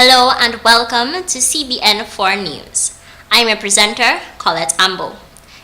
Hello and welcome to CBN4 News. I'm your presenter, Colette Ambo.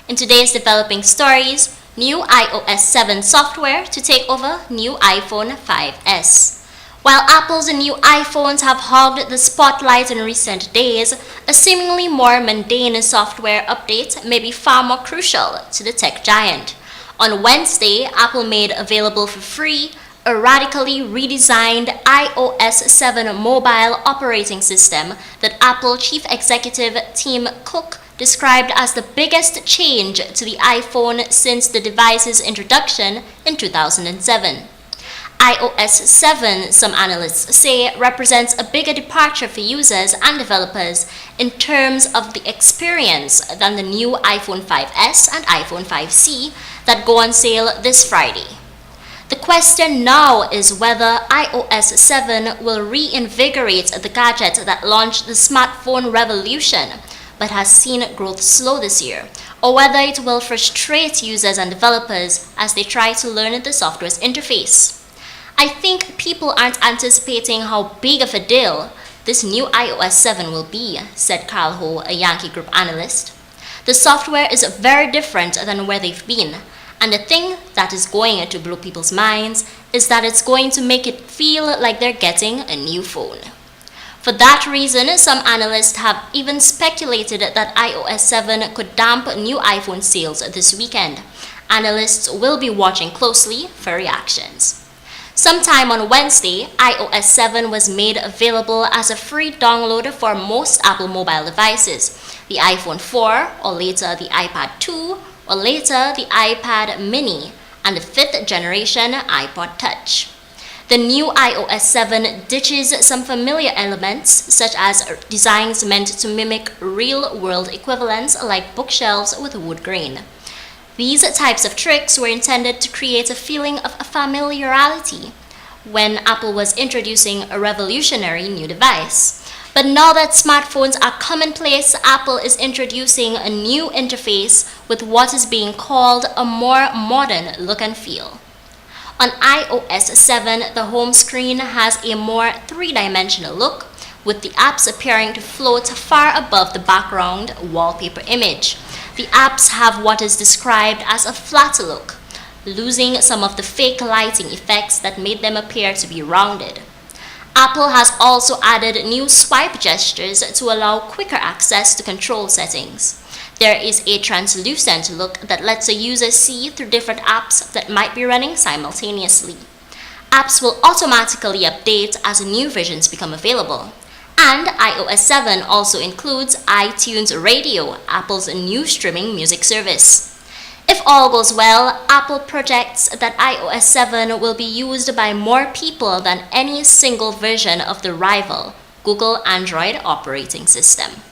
In today's developing stories, new iOS 7 software to take over new iPhone 5s. While Apple's new iPhones have hogged the spotlight in recent days, a seemingly more mundane software update may be far more crucial to the tech giant. On Wednesday, Apple made available for free a radically redesigned iOS 7 mobile operating system that Apple Chief Executive Tim Cook described as the biggest change to the iPhone since the device's introduction in 2007. iOS 7, some analysts say, represents a bigger departure for users and developers in terms of the experience than the new iPhone 5s and iPhone 5c that go on sale this Friday. The question now is whether iOS 7 will reinvigorate the gadget that launched the smartphone revolution but has seen growth slow this year, or whether it will frustrate users and developers as they try to learn the software's interface. I think people aren't anticipating how big of a deal this new iOS 7 will be, said Carl Howe, a Yankee Group analyst. The software is very different than where they've been. And the thing that is going to blow people's minds is that it's going to make it feel like they're getting a new phone. For that reason, some analysts have even speculated that iOS 7 could damp new iPhone sales this weekend. Analysts will be watching closely for reactions. Sometime on Wednesday, iOS 7 was made available as a free download for most Apple mobile devices, the iPhone 4, or later the iPad 2, or later the iPad mini, and the 5th generation iPod Touch. The new iOS 7 ditches some familiar elements, such as designs meant to mimic real-world equivalents like bookshelves with wood grain. These types of tricks were intended to create a feeling of familiarity when Apple was introducing a revolutionary new device. But now that smartphones are commonplace, Apple is introducing a new interface with what is being called a more modern look and feel. On iOS 7, the home screen has a more three-dimensional look, with the apps appearing to float far above the background wallpaper image. The apps have what is described as a flat look, losing some of the fake lighting effects that made them appear to be rounded. Apple has also added new swipe gestures to allow quicker access to control settings. There is a translucent look that lets a user see through different apps that might be running simultaneously. Apps will automatically update as new versions become available. And iOS 7 also includes iTunes Radio, Apple's new streaming music service. If all goes well, Apple projects that iOS 7 will be used by more people than any single version of the rival Google Android operating system.